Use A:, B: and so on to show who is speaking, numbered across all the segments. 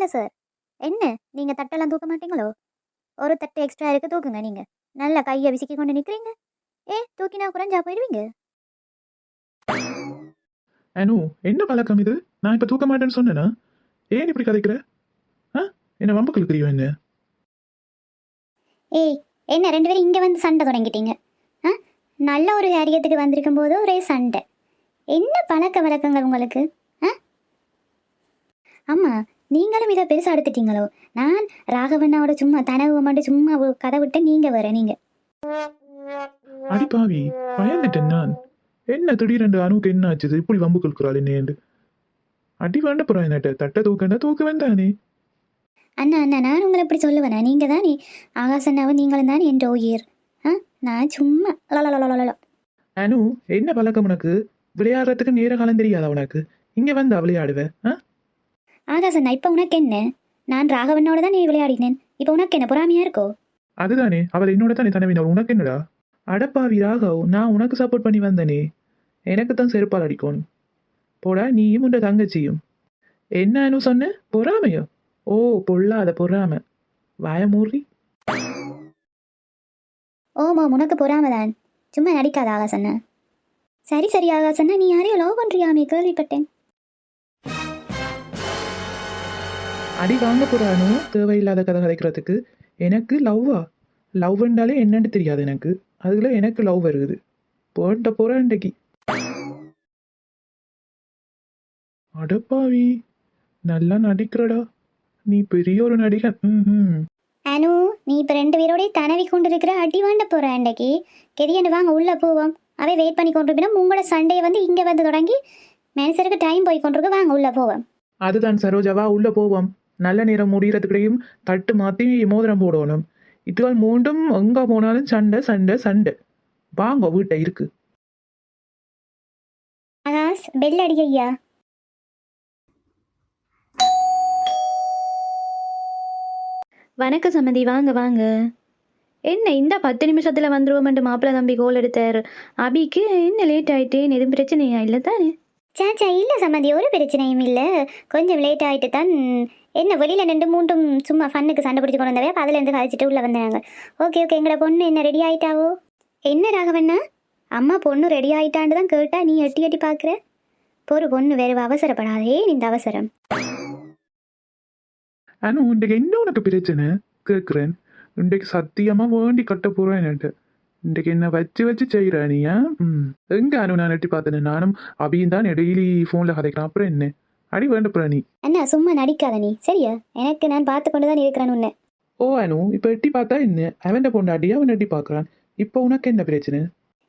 A: வாங்க சார். என்ன நீங்க தட்டெல்லாம் தூக்க மாட்டீங்களோ? ஒரு தட்டு எக்ஸ்ட்ரா இருக்கு, தூக்குங்க நீங்க. நல்லா கையை விசிக்கி கொண்டு நிக்கிறீங்க. தூக்கினா குறைஞ்சா போயிடுவீங்க.
B: அனு, என்ன பழக்கம் இது? நான் இப்ப தூக்க மாட்டேன்னு சொன்னேனா? ஏன் இப்படி கதைக்கிற? என்ன வம்புக்கு இழுக்கிறியோ என்ன?
A: என்ன 2 பேரும் இங்க வந்து சண்டை தொடங்கிட்டீங்க? நல்ல ஒரு காரியத்துக்கு வந்திருக்கும் போது ஒரே சண்டை. என்ன பழக்க வழக்கங்கள் உங்களுக்கு? ஆமா, நீங்களும் இதை பெருசா எடுத்துட்டீங்களோ? நான் ராகவண்ணாவோட சும்மா தனவு மட்டும் சும்மா கதை விட்டு நீங்க வர நீங்க.
B: அடி பாவி, பயந்துட்டேன் நான். என்ன திடீரென்று அணுக்கு என்ன ஆச்சுது? இப்படி வம்புக்கு இழுக்கிறாள் என்னேண்டு? அடி வேண்ட போறேன் என்னட்ட. தட்டை தூக்கண்டா தூக்க வேண்டானே.
A: அண்ணா அண்ணா, நான் உங்களை எப்படி சொல்லுவேண்ணா? நீங்க தானே ஆகாசண்ணாவும் நீங்களும் தானே என் உயிர். நான் சும்மா
B: அனு, என்ன பழக்கம் உனக்கு? விளையாடுறதுக்கு நேர காலம் தெரியாதா உனக்கு? இங்க வந்தா விளையாடுவேன்.
A: ஆகாசண்ணா, இப்ப உனக்கு என்ன? நான் ராகவண்ணோட தான் நீ விளையாடினேன். இப்ப உனக்கு என்ன பொறாமையா இருக்கோ?
B: அதுதானே, அவள் என்னோட தானே தனவினவள். உனக்கு என்னடா? அடப்பாவி ராகவ், நான் உனக்கு சப்போர்ட் பண்ணி வந்தனே. எனக்கு தான் செருப்பால் அடிக்கணும். போடா நீயும் உண்ட தங்கச்சியும். என்ன அனு சொன்ன? பொறாமையோ? ஓ, பொல்லாத பொறாம. வாயமூறி.
A: ஓமா, உனக்கு பொறாமதான். சும்மா நடிக்காத ஆகாசண்ணா. சரி சரி ஆகாசண்ணா, நீ யாரையும் லவ் பண்றியாமே கேள்விப்பட்டேன்.
B: அடி வாங்க போறானு தேவையில்லாத கதை கதைக்கிறதுக்கு. எனக்கு லவ்வா? லவ் என்றாலே என்னன்னு தெரியாது எனக்கு. அதுல எனக்கு லவ் வருது. போட்ட போறேன் இன்றைக்கு. அடப்பாவி, நல்லா நடிக்கிறடா. நீ பெரிய ஒரு நடிகன்.
A: அனு, நீ இப்ப 2 பேரோடய தனவி கொண்டு இருக்கிற. அடி வாண்ட போற அன்றைக்கு. கெதியண்டு வாங்க உள்ள போவோம். அவை வெயிட் பண்ணி கொண்டிருப்பினா உங்களோட சண்டையை வந்து இங்க வந்து தொடங்கி மனுஷருக்கு டைம் போய் கொண்டிருக்கு. வாங்க உள்ள போவோம்.
B: அதுதான் சரோஜாவா, உள்ள போவோம். நல்ல நேரம் முடிகிறதுக்கிடையும் தட்டு மாத்தி மோதிரம் போடணும். இதுவால் மூண்டும் எங்க போனாலும் சண்டை சண்டை சண்டை. வாங்க, வீட்டை இருக்கு.
A: ஆகாஷ், பெல் அடி ஐயா.
C: வணக்கம் சம்மந்தி, வாங்க வாங்க. என்ன இந்த 10 நிமிஷத்துல வந்துருவோம்ட்டு மாப்பிள்ளை தம்பி கோல் எடுத்தார். அபிக்கு என்ன லேட் ஆயிட்டேன்னு எதுவும் பிரச்சனையா இல்லை தானே?
A: சாச்சா, இல்லை சம்மந்தி, ஒரு பிரச்சனையும் இல்லை. கொஞ்சம் லேட் ஆகிட்டு தான். என்ன வெளியில் நின்று மூண்டும் சும்மா ஃபன்னுக்கு சண்டை பிடிச்சி கொண்டு வந்தவே. அப்போ அதுலேருந்து கழிச்சிட்டு உள்ளே வந்தாங்க. ஓகே ஓகே, எங்களோட பொண்ணு என்ன ரெடி ஆகிட்டாவோ? என்ன ராகவண்ணா, அம்மா பொண்ணு ரெடி ஆகிட்டான்னு தான் கேட்டா நீ எட்டி எட்டி பார்க்குற. பொறு பொண்ணு வேறு அவசரப்படாதே. இந்த அவசரம்
B: அனு, இன்றைக்கு என்ன உனக்கு பிரச்சனை கேட்குறேன். இன்றைக்கு சத்தியமா வேண்டி கட்ட போறேன் என்னட்டு. இன்றைக்கு என்ன வச்சு வச்சு செய்யற நீயா? எங்க அனு, நான் எட்டி பார்த்தேன். நானும் அபியும் தான் டெய்லி ஃபோனில் கதைக்கிறேன். அப்புறம் என்ன அடி வேண்ட போற நீ?
A: அண்ணா, சும்மா நடிக்காத நீ, சரியா? எனக்கு நான் பார்த்து கொண்டு தான் இருக்கிறேன் உன்னை.
B: ஓ அனு, இப்போ எட்டி பார்த்தா என்ன? அவன் பொண்டாட்டி அவன் எட்டி பார்க்குறான். இப்போ உனக்கு என்ன பிரச்சனை?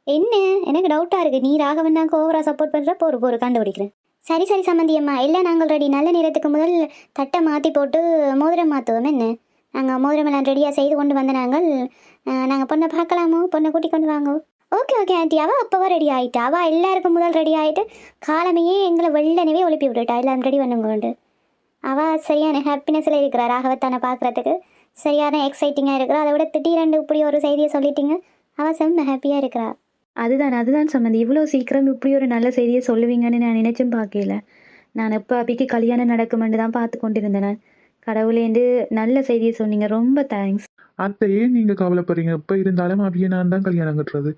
A: என்ன, எனக்கு டவுட்டாக இருக்குது. நீ ராகவண்ணாக்கு ஓவரா சப்போர்ட் பண்ணுற. போரு கண்டுபிடிக்கிறேன். சரி சரி சம்மந்தி அம்மா, எல்லாம் நாங்கள் ரெடி. நல்ல நேரத்துக்கு முதல் தட்டை மாற்றி போட்டு மோதிரம் மாற்றுவோம். என்ன, நாங்கள் மோதிரமெல்லாம் ரெடியாக செய்து கொண்டு வந்த நாங்கள் பொண்ணை பார்க்கலாமோ? பொண்ணை கூட்டி கொண்டு வாங்கோ. ஓகே ஓகே ஆண்டி, அவள் அப்போவா ரெடி ஆகிட்டா. அவள் எல்லாருக்கும் முதல் ரெடி ஆகிட்டு காலமையே எங்களை வெள்ளனவே ஒழுப்பி விட்டுட்டா. எல்லாம் ரெடி பண்ணுங்கோண்டு. அவள் சரியான ஹாப்பினஸில் இருக்கிறா. ராகவத்தானை பார்க்குறதுக்கு சரியான எக்ஸைட்டிங்காக இருக்கிறா. அதை விட திடீரெண்டு இப்படி ஒரு செய்தியை சொல்லிட்டீங்க. அவள் செம்ம ஹாப்பியாக இருக்கிறா.
C: அதுதான் சம்மந்தி, இவ்வளோ சீக்கிரம் இப்படி ஒரு நல்ல செய்தியை சொல்லுவீங்கன்னு நான் நினைச்சும் பார்க்கல. நான் எப்போ அபிக்கு கல்யாணம் நடக்குமென்று தான் பார்த்து கொண்டிருந்தேன். நான் கடவுளேந்து நல்ல செய்தியை சொன்னீங்க, ரொம்ப தேங்க்ஸ்.
B: அத்தை, ஏன் நீங்க கவலைப்படுறீங்க? எப்போ இருந்தாலும் அபியை நான் தான் கல்யாணம் கட்டுறது.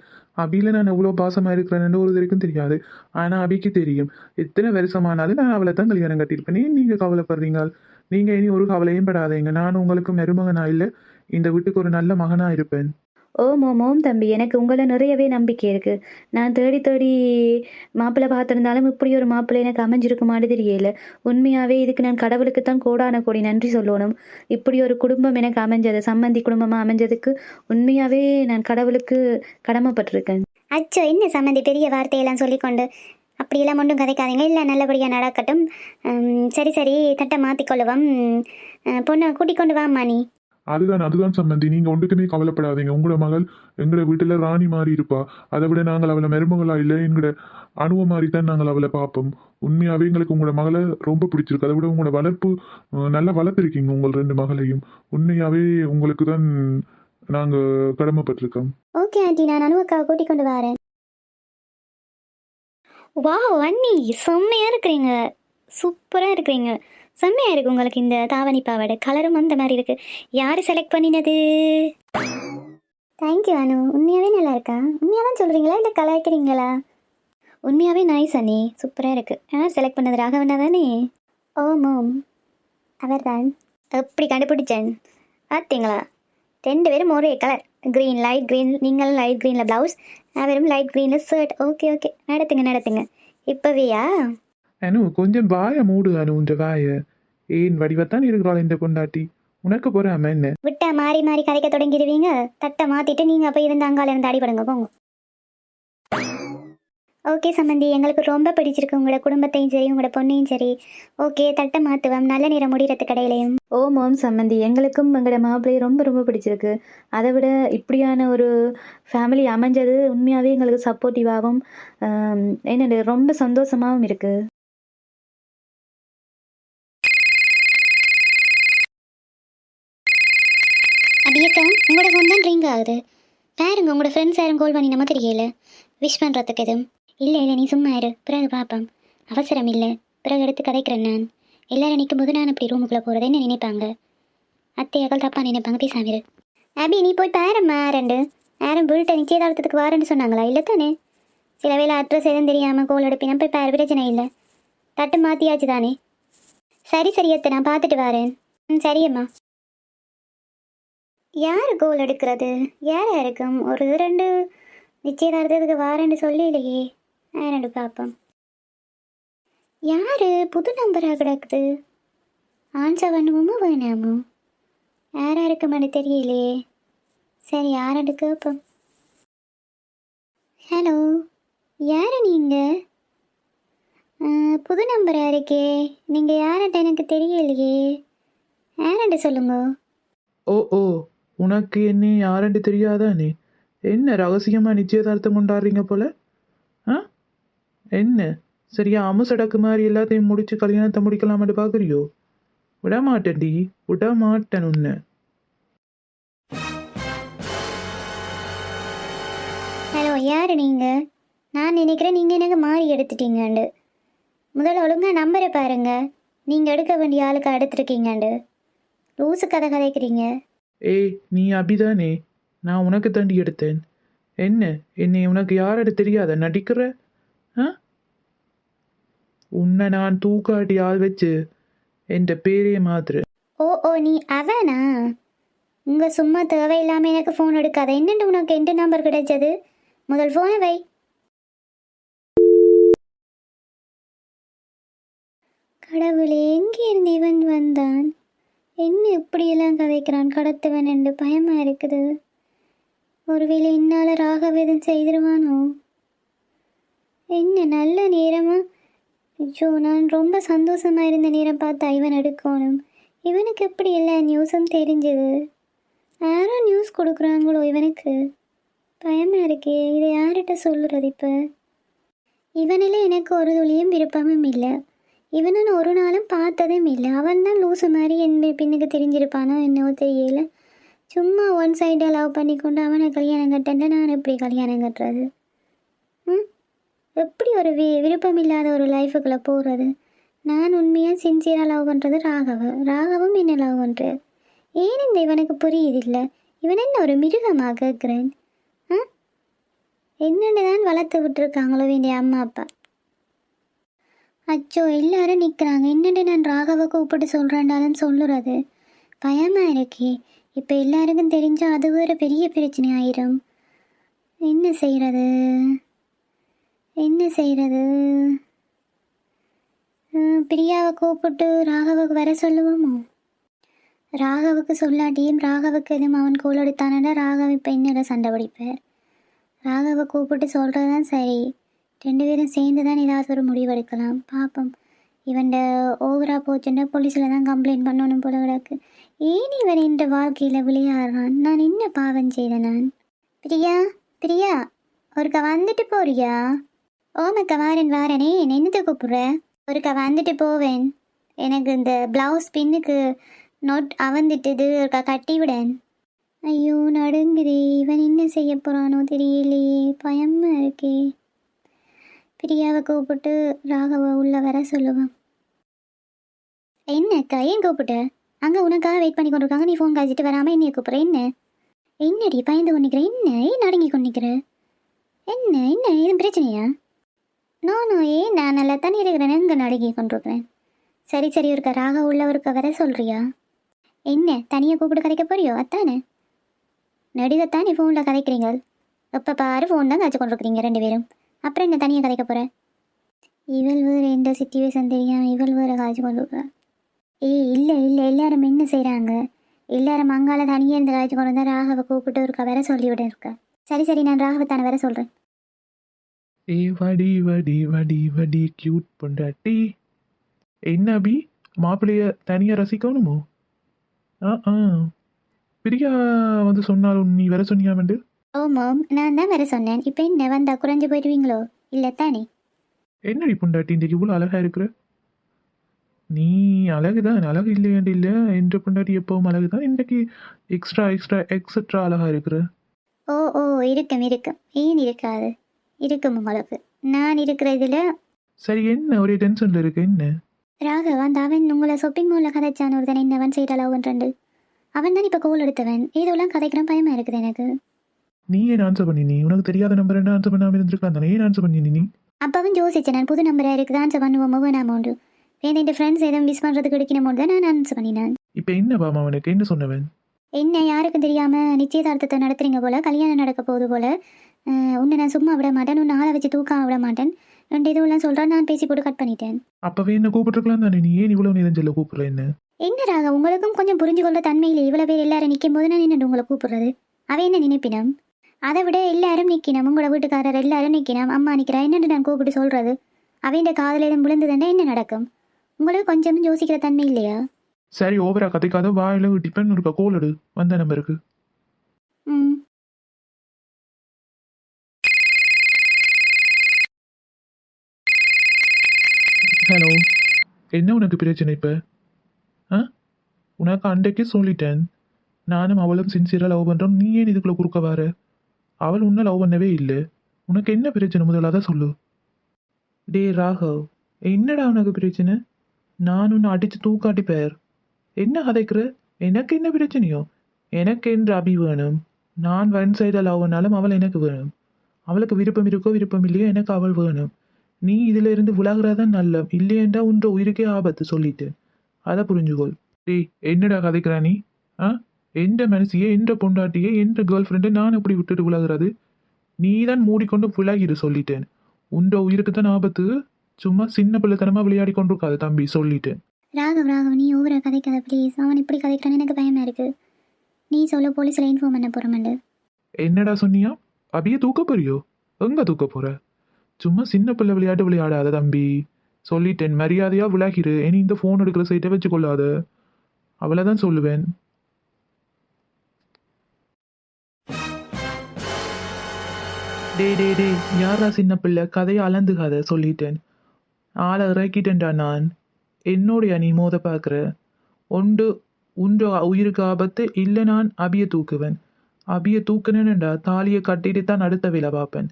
B: அபியில நான் எவ்வளோ பாசமா இருக்கிறேன்னு ஒரு வரைக்கும் தெரியாது. ஆனா அபிக்கு தெரியும். எத்தனை வருஷமானாலும் நான் அவளை தான் கல்யாணம் கட்டியிருப்பேன். ஏன் நீங்க கவலைப்படுறீங்க? நீங்க இனி ஒரு கவலையும் படாதீங்க. நான் உங்களுக்கு மருமகனா இல்லை, இந்த வீட்டுக்கு ஒரு நல்ல மகனா இருப்பேன்.
C: ஓம் தம்பி, எனக்கு உங்களை நிறையவே நம்பிக்கை இருக்குது. நான் தேடி தேடி மாப்பிள்ளை பார்த்துருந்தாலும் இப்படி ஒரு மாப்பிள்ளை எனக்கு அமைஞ்சிருக்குமான்னு தெரியல. உண்மையாகவே இதுக்கு நான் கடவுளுக்கு தான் கோடான கோடி நன்றி சொல்லணும். இப்படி ஒரு குடும்பம் எனக்கு அமைஞ்சது, சம்மந்தி குடும்பமாக அமைஞ்சதுக்கு உண்மையாகவே நான் கடவுளுக்கு கடமைப்பட்டிருக்கேன்.
A: அச்சோ, என்ன சம்மந்தி பெரிய வார்த்தையெல்லாம் சொல்லிக்கொண்டு அப்படியெல்லாம் ஒன்றும் கதைக்காதீங்க. இல்லை, நல்லபடியாக நடக்கட்டும். சரி சரி, தட்டை மாற்றிக்கொள்ளுவோம். பொண்ணை கூட்டிக் கொண்டு வாம்மா நீ.
D: அதுதான் சம்பந்தி, நீங்க ஒன்றுக்குமே கவலைப்படாதீங்க. உங்களோட மகள் எங்களோட வீட்டுல ராணி மாதிரி இருப்பா. அதை விட நாங்கள் அவளை மருமகளா இல்லை, எங்களோட அணுவ மாதிரி தான் நாங்கள் அவளை பார்ப்போம். உண்மையாவே எங்களுக்கு உங்களோட மகளை ரொம்ப பிடிச்சிருக்கு. அதை விட உங்களோட வளர்ப்பு நல்லா வளர்த்துருக்கீங்க உங்கள் 2 மகளையும். உண்மையாவே உங்களுக்கு தான் நாங்க கடமைப்பட்டிருக்கோம்.
A: ஓகே ஆண்டி, நான் அனுவக்காவை கூட்டிக் கொண்டு வரேன். வா அண்ணி, செம்மையா இருக்கிறீங்க, சூப்பரா இருக்கிறீங்க. செம்மையாக இருக்குது உங்களுக்கு இந்த தாவணி பாவாடை. கலரும் அந்த மாதிரி இருக்குது. யார் செலக்ட் பண்ணினது? தேங்க்யூ அனு. உண்மையாகவே நல்லா இருக்கா? உண்மையாக தான் சொல்கிறீங்களா இல்லை கலாய்க்கிறீங்களா? உண்மையாகவே நைஸ் அண்ணி, சூப்பராக இருக்குது. யார் செலக்ட் பண்ணது? ராகவண்ணா தானே? ஓம் அவர் தான். எப்படி கண்டுபிடிச்சேன் பார்த்தீங்களா? 2 பேரும் ஒரே கலர், க்ரீன், லைட் க்ரீன். நீங்கள் லைட் க்ரீனில் ப்ளவுஸ், அவரும் லைட் க்ரீனில் ஷர்ட். ஓகே ஓகே, நடத்துங்க. இப்போவேயா?
B: அனு கொஞ்சம் வாயை மூடு அனு, உன்ற வாயை. ஏன் வடிவத்தான் இருக்கிறாள் இந்த பொண்டாட்டி, உனக்கு போறாம என்ன?
A: விட்டா மாறி மாறி கதைக்க தொடங்கிடுவீங்க. தட்டை மாற்றிட்டு நீங்கள் அப்போ இருந்து அங்கால இருந்து அடிபடுங்க போங்க. ஓகே சம்மந்தி, எங்களுக்கு ரொம்ப பிடிச்சிருக்கு உங்களோட குடும்பத்தையும் சரி உங்களோட பொண்ணையும் சரி. ஓகே, தட்டை மாற்றுவோம். நல்ல நேரம் முடிகிறதுக்கு கடையிலையும்.
C: ஓம் சம்மந்தி, எங்களுக்கும் எங்களோட மாப்பிள்ளையை ரொம்ப ரொம்ப பிடிச்சிருக்கு. அதை விட இப்படியான ஒரு ஃபேமிலி அமைஞ்சது உண்மையாகவே எங்களுக்கு சப்போர்ட்டிவாகவும் என்னது ரொம்ப சந்தோஷமாகவும் இருக்குது.
A: அபியக்கா, உங்களோட ஃபோன் தான் ரிங் ஆகுது. பாருங்க, உங்களோட ஃப்ரெண்ட்ஸ் யாரும் கால் பண்ணி நம்ம தெரியல. விஷ் பண்ணுறதுக்கு எதுவும் இல்லை. நீ சும்மா இரு, பிறகு பார்ப்போம். அவசரம் இல்லை, பிறகு எடுத்து கதைக்கிறேன் நான். எல்லாரும் நிற்கும் போது நான் இப்படி ரூமுக்குள்ளே போகிறது என்ன நினைப்பாங்க? அத்தையாக்கள் தப்பாக நினைப்பாங்க. பேசாமிரு. அபி, நீ போய் பாரும்மா. யாரும் வீட்டை நிச்சயதார்த்தத்துக்கு வாரேன்னு சொன்னாங்களா? இல்லை தானே? சில வேளை அட்ரஸ் எதுவும் தெரியாமல் கோல் எடுப்பினா போய் பாரு, பிரச்சனை இல்லை. தட்டு மாற்றியாச்சு தானே? சரி அத்தை, நான் பார்த்துட்டு வரேன். சரியம்மா. யார் கோல் எடுக்கிறது? யாரா இருக்கும்? ஒரு 2 நிச்சயதார்த்தத்துக்கு வாரேன்னு சொல்லலையே. யாரு பார்ப்போம். யாரு புது நம்பராக கிடக்குது? ஆன்சர் பண்ணுவோமோ வேணாமோ? யாரா இருக்குமான்னு தெரியலையே. சரி, யாராண்டு கேட்போம். ஹலோ, யாரு நீங்கள்? புது நம்பராக இருக்கே. நீங்கள் யார்கிட்ட எனக்கு தெரியலையே. யாராண்டு சொல்லுங்க.
B: ஓ, உனக்கு என்ன யாருன்னு தெரியாதானே? என்ன ரகசியமா நிச்சயதார்த்தம் கொண்டாடுறீங்க போல? ஆ என்ன சரியா அமுசடக்கு மாதிரி எல்லாத்தையும் முடிச்சு கல்யாணத்தை முடிக்கலாமான்னு பார்க்குறியோ? விடமாட்டேன்டி, விடமாட்டேன் உன்னை.
A: ஹலோ, யார் நீங்கள்? நான் நினைக்கிறேன் நீங்கள் எனக்கு மாறி எடுத்துட்டீங்கண்டு. முதல்ல ஒழுங்காக நம்பரை பாருங்க. நீங்கள் எடுக்க வேண்டிய ஆளுக்கு எடுத்துருக்கீங்கண்டு. லூசு கதை கதைக்கிறீங்க.
B: ஏய், நீ அபிதானே? நான் உனக்கு தாண்டி எடுத்தேன். என்ன என்னை உனக்கு யாரோட தெரியாத நடிக்கிற? ஆ உன்னை நான் தூக்காட்டி ஆள் வச்சு என் பேரையே மாத்துரு.
A: ஓ, நீ அவனா? உங்கள் சும்மா தேவையில்லாமல் எனக்கு ஃபோன் எடுக்காத. என்னென்று உனக்கு எந்த நம்பர் கிடைச்சது? முதல் ஃபோனை வை. கடவுளே, எங்கே இருந்து இவன் வந்தான்? என்ன இப்படியெல்லாம் கதைக்கிறான் கடத்துவன் என்று பயமாக இருக்குது. ஒருவேளை என்னால் ராகவேதம் செய்திருவானோ? என்ன நல்ல நேரமா? ஐயோ, நான் ரொம்ப சந்தோஷமாக இருந்த நேரம் பார்த்தா இவன் எடுக்கணும். இவனுக்கு எப்படி எல்லா நியூஸும் தெரிஞ்சது? யாரோ நியூஸ் கொடுக்குறாங்களோ இவனுக்கு? பயமாக இருக்கே. இதை யார்கிட்ட சொல்லுறது இப்போ? இவனில் எனக்கு ஒரு துளியும் விருப்பமும் இல்லை. இவனை நான் ஒரு நாளும் பார்த்ததும் இல்லை. அவன் தான் லூசு மாதிரி என் பின்னுக்கு தெரிஞ்சிருப்பானோ என்னவோ தெரியல. சும்மா ஒன் சைடாக லவ் பண்ணி கொண்டு அவனை கல்யாணம் கட்டேன்டா நான் எப்படி கல்யாணம் கட்டுறது? எப்படி ஒரு விருப்பம் இல்லாத ஒரு லைஃபுக்குள்ளே போகிறது? நான் உண்மையாக சின்சியராக லவ் பண்ணுறது ராகவும் என்ன லவ் பண்ணுறது. ஏன் இந்த இவனுக்கு புரியுதில்லை? இவன் என்ன ஒரு மிருகமாக கேட்குறேன்? என்னென்னு தான் வளர்த்து விட்டுருக்காங்களோ வேண்டிய அம்மா அப்பா. அச்சோ, எல்லாரும் நிற்கிறாங்க. என்னென்னு நான் ராகவை கூப்பிட்டு சொல்கிறேன்டாலும் சொல்லுறது பயமாக இருக்கே. இப்போ எல்லாருக்கும் தெரிஞ்சால் அது வேறு பெரிய பிரச்சனை ஆயிரும். என்ன செய்கிறது? பிரியாவை கூப்பிட்டு ராகவுக்கு வர சொல்லுவோமோ? ராகவுக்கு சொல்லாட்டியும் ராகவுக்கு எதுவும் அவன் கோல் எடுத்தானடா ராகவ் இப்போ என்னோட சண்டை பிடிப்பார். ராகவை கூப்பிட்டு சொல்கிறது தான் சரி. 2 பேரும் சேர்ந்து தான் ஏதாவது ஒரு முடிவெடுக்கலாம். பார்ப்போம். இவன் ஓவராக போச்சுன்னா போலீஸில் தான் கம்ப்ளைண்ட் பண்ணணும் போல கிடக்கு. ஏன் இவன் இந்த வாழ்க்கையில் விளையாடுறான்? நான் என்ன பாவம் செய்தேன் நான்? பிரியா ஒருக்கா வந்துட்டு போறியா? ஓமக்கா வாரனே, என்னத்தை கூப்பிட்ற? ஒருக்கா வந்துட்டு போவேன். எனக்கு இந்த ப்ளவுஸ் பின்னுக்கு நோட் அவந்துட்டுது, ஒருக்கா கட்டி விடேன். ஐயோ, நடுங்குதே. இவன் என்ன செய்ய போகிறானோ தெரியலையே, பயமாக இருக்கே. பிரியாவை கூப்பிட்டு ராகவை உள்ளே வர சொல்லுவான். என்னக்கா ஏன் கூப்பிட்ட? அங்கே உனக்காக வெயிட் பண்ணி கொண்டிருக்காங்க, நீ ஃபோன் காய்ச்சிட்டு வராமல் என்னைய கூப்பிட்ற என்ன? என்னடி பயந்து கொண்டிக்கிற? என்ன ஏன் நடுங்கி கொண்டிக்கிற? என்ன என்ன எதுவும் பிரச்சனையா? நானும் ஏன் நான் நல்லா தானே இருக்கிறேன், எங்கே நடுங்கி கொண்டிருக்கிறேன்? சரி சரி, ஒருக்கா ராக உள்ளவருக்க வர சொல்றியா? என்ன தனியாக கூப்பிட்டு கதைக்க போறியோ? அத்தானே நடிகத்தானே ஃபோனில் கதைக்கிறீங்க. எப்போ பாரு ஃபோன் தான் காய்ச்சி கொண்டிருக்கிறீங்க ரெண்டு பேரும். அப்புறம் என்ன தனியாக கதைக்க போகிற? இவள் வேறு எந்த சிச்சுவேஷன் தெரியாமல் இவள் வேறு காய்ச்சி கொண்டிருக்கிறா. இல்லை இல்லை, எல்லாரும் என்ன செய்கிறாங்க? எல்லாரும் அங்கால தனியாக இருந்து காய்ச்சி கொண்டு வந்தால் ராகவை கூப்பிட்டு ஒருக்கா வர சொல்லிவிட இருக்கா. சரி சரி, நான் ராகவை தானே வர சொல்கிறேன்.
B: வடி வடி வடி வடி கியூட் பொண்டாட்டி. என்ன அபி, மாப்பிள்ளைய தனியாக ரசிக்கணுமோ? ஆ பிரியா வந்து சொன்னாலும் நீ வர சொன்னியாமண்டு?
A: ஓமோம், நான் தான் வர சொன்னேன். இப்போ என்ன வந்தா குறைஞ்சு போயிடுவீங்களோ? இல்லை தானே?
B: என்னடி பொண்டாட்டி இன்றைக்கு இவ்வளோ அழகாக இருக்கிற? நீ அழகுதான், அழகு இல்லையாண்டு இல்லை, என்ற பொண்டாட்டி எப்பவும் அழகுதான், இன்றைக்கு எக்ஸ்ட்ரா எக்ஸ்ட்ரா எக்ஸட்ரா அழகாக இருக்கிற.
A: ஓ ஓ, இருக்கும் இருக்கும், ஏன் இருக்காது, இருக்கும் உங்களுக்கு. நான் இருக்கிற இதில்
B: சரி, என்ன ஒரே டென்ஷனில் இருக்கு என்ன?
A: ராகவ் அந்த அவன் உங்களை ஷாப்பிங் மாலில் கதைச்சான் ஒருத்தன், என்னவன் செய்யற லவ்ன்றது. அவன் தான் இப்போ கோல் எடுத்தவன். ஏதோலாம் கதைக்கிறான், பயமாக இருக்குது எனக்கு.
B: நீ ஏன் ஆன்சர் பண்ணி? நீ உனக்கு தெரியாத நம்பர் என்ன ஆன்சர் பண்ணாமல் இருந்திருக்கலாம் தானே, ஏன் ஆன்சர் பண்ணி நீ?
A: அப்போவும் யோசிச்சேன், நான் புது நம்பராக இருக்குது ஆன்சர் பண்ணுவோமோ வேணாமோண்டு. வேணும் என் ஃப்ரெண்ட்ஸ் எதுவும் மிஸ் பண்ணுறதுக்கு எடுக்கணுமோண்டு தான் நான் ஆன்சர் பண்ணினேன்.
B: இப்போ என்ன பாமா அவனுக்கு என்ன சொன்னவன்?
A: என்ன யாருக்கும் தெரியாமல் நிச்சயதார்த்தத்தை நடத்துறீங்க போல், கல்யாணம் நடக்க போகுது போல், உன்னை நான் சும்மா விட மாட்டேன், உன்னை ஆளை வச்சு தூக்காம விட மாட்டேன், ரெண்டு இதுவெல்லாம் சொல்கிறேன். நான் பேசி போட்டு கட் பண்ணிட்டேன்.
B: அப்பவே என்ன கூப்பிட்டுருக்கலாம் தானே, நீ ஏன் இவ்வளோ நேரம் சொல்ல கூப்பிடுற என்ன?
A: என்ன ராக, உங்களுக்கும் கொஞ்சம் புரிஞ்சு கொள்ள தன்மையில் இவ்வளோ பேர் எல்லாரும் நிற்கும் போது நான் என்ன உங்களை கூப்பிடுறது? அவன் என்ன நினைப்பினம்? அதை விட எல்லாரும் நிற்கினோம், உங்களோட வீட்டுக்காரர் எல்லாரும் நிற்கினோம், அம்மா நிற்கிறா, என்னென்னு நான் கூப்பிட்டு சொல்கிறது? அவன் காதில் எதுவும் விழுந்துதாண்டா என்ன நடக்கும்? உங்களுக்கு கொஞ்சம் யோசிக்கிற தன்மை இல்லையா?
B: சரி, ஓவரா கதைக்காத, வாயில டிபெண்ட் இருக்க கோல் எடு வந்த நம்பருக்கு.
A: ம்
B: ஹலோ, என்ன உனக்கு பிரச்சனை இப்போ? ஆ, உனக்கு அன்றைக்கே சொல்லிட்டேன், நானும் அவளும் சின்சியராக லவ் பண்ணுறோம், நீ ஏன் இதுக்குள்ளே குறுக்க வர? அவள் உன்னை லவ் பண்ணவே இல்லை, உனக்கு என்ன பிரச்சனை முதல்ல தான் சொல்லு. டே ராகவ், என்னடா உனக்கு பிரச்சனை? நான் உன்னை அடித்து தூக்காட்டி பேர் என்ன கதைக்கிற? எனக்கு என்ன பிரச்சனையோ? எனக்கு என்று அபி வேணும், நான் ஒன் சைடாக லவ் பண்ணாலும் அவள் எனக்கு வேணும். அவளுக்கு விருப்பம் இருக்கோ விருப்பம் இல்லையோ எனக்கு அவள் வேணும். நீ இதில் இருந்து விலகிறதான் நல்ல, இல்லையென்றா உன்ற உயிருக்கே ஆபத்து சொல்லிட்டேன், அதை புரிஞ்சுக்கோள். டேய், என்னடா கதைக்கிறா நீ? ஆ, எந்த மனசியே எந்த பொண்டாட்டியே எந்த கேர்ள் ஃப்ரெண்டை நான் எப்படி விட்டுட்டு விலகிறது? நீ தான் மூடிக்கொண்டு விலகிடு சொல்லிட்டேன். உன்ற உயிருக்கு தான் ஆபத்து, சும்மா சின்ன பிள்ளைத்தனமாக விளையாடி கொண்டிருக்காது தம்பி, சொல்லிட்டேன்.
A: ராகவ் ராகவ், நீ ஓவரா கதைக்காத ப்ளீஸ். அவன் இப்படி கதைக்கிறான்னு எனக்கு பயமாக இருக்குது. நீ சொல்ல போலீஸில் இன்ஃபார்ம் பண்ண போகிறோமெண்டு.
B: என்னடா சொன்னியா? அபியே தூக்க போறியோ? எங்க தூக்க போற? சும்மா சின்ன பிள்ளை விளையாட்டு விளையாடாத தம்பி, சொல்லிட்டேன். மரியாதையா விலகிரு, இனி இந்த ஃபோன் எடுக்கிற சைட்டை வச்சு கொள்ளாத, அவளைதான் சொல்லுவேன். டே டே டே, யாரா சின்ன பிள்ளை, கதையை அளந்துகாத சொல்லிட்டேன். ஆளை இறக்கிட்டேன்டா நான். என்னோடைய நீ மோத பார்க்குற ஒன்று உன்ற உயிருக்கு ஆபத்து இல்லை, நான் அபியை தூக்குவேன். அபியை தூக்குனேன்டா தாலியை கட்டிட்டு தான் அடுத்த வேலை பார்ப்பேன்.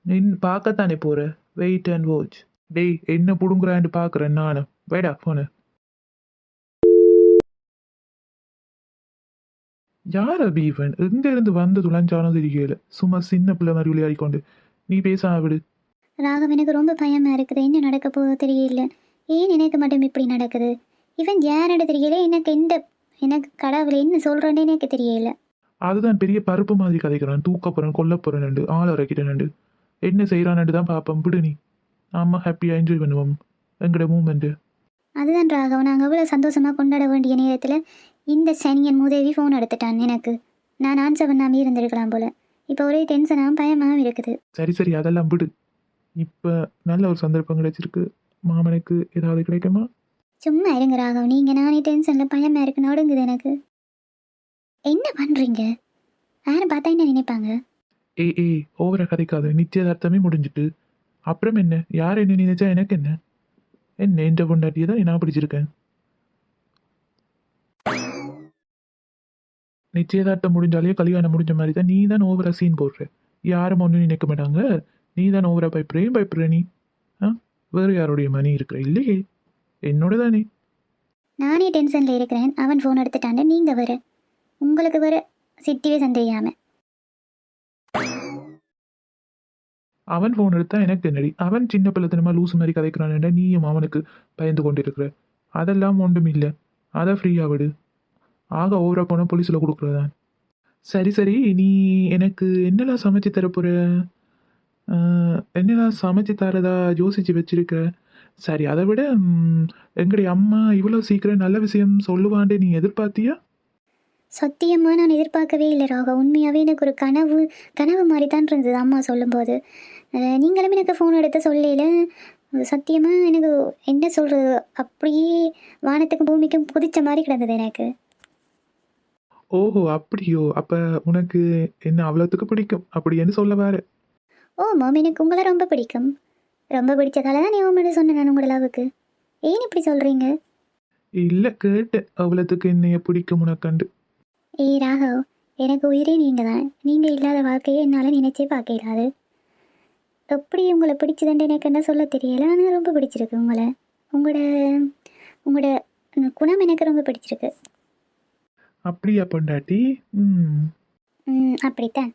B: நின் பார்க்கத்தானே போற, வெயிட் அண்ட் வாட்ச். டேய், என்ன புடுங்குறான்னு பார்க்குறேன் நான். வேடா போன. யார் அபி இவன்? எங்க இருந்து வந்து துளைஞ்சானோ தெரியல, சும்மா சின்ன பிள்ளை மாதிரி விளையாடிக்கொண்டு. நீ பேசாம விடு.
A: ராகவ், எனக்கு ரொம்ப பயமாக இருக்குது. என்ன நடக்க போதோ தெரியல. ஏன் எனக்கு மட்டும் இப்படி நடக்குது? இவன் யாரோட தெரியல, எனக்கு கடவுளை என்ன சொல்கிறேன்னு எனக்கு தெரியல.
B: அதுதான் பெரிய பருப்பு மாதிரி கதைக்கிறான், தூக்க போறேன் கொல்ல போறேன் ஆள் இறக்கிட்டேன். என்ன செய்யறான்னு தான் பார்ப்போம், விடு நீ. ஆமாம், ஹாப்பியாக என்ஜாய் பண்ணுவோம் எங்கட மூமெண்ட்டு.
A: அதுதான் ராகவ், நாங்கள் அவ்வளோ சந்தோஷமாக கொண்டாட வேண்டிய நேரத்தில் இந்த சனியன் மூதேவி ஃபோன் எடுத்துட்டான் எனக்கு. நான் ஆன்சர் பண்ணாமல் இருந்திருக்கலாம் போல். இப்போ ஒரே டென்ஷனாகவும் பயமாகவும் இருக்குது.
B: சரி சரி, அதெல்லாம் விடு. இப்போ நல்ல ஒரு சந்தர்ப்பம் கிடைச்சிருக்கு, மாமனுக்கு ஏதாவது கிடைக்குமா?
A: சும்மா இருங்க ராகவ், நீங்கள் நானே டென்ஷனில் பயமாக இருக்குன்னு ஒடுங்குது எனக்கு. என்ன பண்ணுறீங்க? யாரும் பார்த்தா என்ன நினைப்பாங்க?
B: ஏய் ஓவரா கதைக்காது, நிச்சயதார்த்தமே முடிஞ்சிட்டு அப்புறம் என்ன? யார் என்ன நினைச்சா எனக்கு என்ன? என்ன என்ற பொண்டாட்டியை தான் நான் பிடிச்சிருக்கேன். நிச்சயதார்த்தம் முடிஞ்சாலே கல்யாணம் முடிஞ்ச மாதிரி தான். நீ தான் ஓவரா சீன் போடுற, யாரும் ஒன்றும் நினைக்க மாட்டாங்க. நீ தான் ஓவரா பயப்படுற நீ. ஆ, வேறு யாருடைய மணி இருக்கிற இல்லையே, என்னோட தானே.
A: நானே டென்ஷனில் இருக்கிறேன். அவன் ஃபோன் எடுத்துட்டாண்டு நீங்கள் வர உங்களுக்கு வர சிச்சுவேஷன் தெரியாமல்.
B: அவன் ஃபோன் எடுத்தா எனக்கு என்னடி? அவன் சின்ன பிள்ளைத்தனமா லூசு மாதிரி கதைக்கிறான்டா, நீயும் அவனுக்கு பயந்து கொண்டு இருக்கிற. அதெல்லாம் ஒன்றும் இல்லை, அதை ஃப்ரீயாக விடு. ஆக ஓவரா போனால் போலீஸில் கொடுக்குறதான். சரி சரி, நீ எனக்கு என்னெல்லாம் சமைச்சு தரப்போற? என்னெல்லாம் சமைச்சு தரதா யோசிச்சு வச்சிருக்க? சரி, அதை விட எங்களுடைய அம்மா இவ்வளோ சீக்கிரம் நல்ல விஷயம் சொல்லுவான்ட்டு நீ எதிர்பார்த்தியா?
A: சத்தியமாக நான் எதிர்பார்க்கவே இல்லை ராகா. உண்மையாகவே எனக்கு ஒரு கனவு மாதிரி தான் இருந்தது அம்மா சொல்லும்போது. நீங்களும் எனக்கு ஃபோன் எடுத்து சொல்லல. சத்தியமாக எனக்கு என்ன சொல்கிறது, அப்படியே வானத்துக்கும் பூமிக்கும் குதிச்ச மாதிரி கிடந்தது எனக்கு.
B: ஓஹோ, அப்படியோ? அப்போ உனக்கு என்ன அவ்வளோத்துக்கு பிடிக்கும் அப்படின்னு சொல்ல வர?
A: ஓ மாம், எனக்கு உங்களை ரொம்ப பிடிக்கும். ரொம்ப பிடிச்சதால தான் நீ உங்கள்கிட்ட சொன்னேன் நான் உங்களோட லவ்வுக்கு. ஏன் இப்படி சொல்கிறீங்க?
B: இல்லை, கேட்டேன் அவ்வளோத்துக்கு என்னைய பிடிக்கும் உனக்கண்டு.
A: ஏய் ராகவ், எனக்கு உயிரே நீங்கள் தான். நீங்கள் இல்லாத வாழ்க்கையை என்னால் நினைச்சே பார்க்க இயலாது. எப்படி உங்களை பிடிச்சதுன்னு எனக்கு என்ன சொல்ல தெரியல. ஆனால் ரொம்ப பிடிச்சிருக்கு உங்களை. உங்களோட உங்களோட குணம் எனக்கு ரொம்ப பிடிச்சிருக்கு.
B: அப்படியா பொண்டாட்டி?
A: அப்படித்தான்.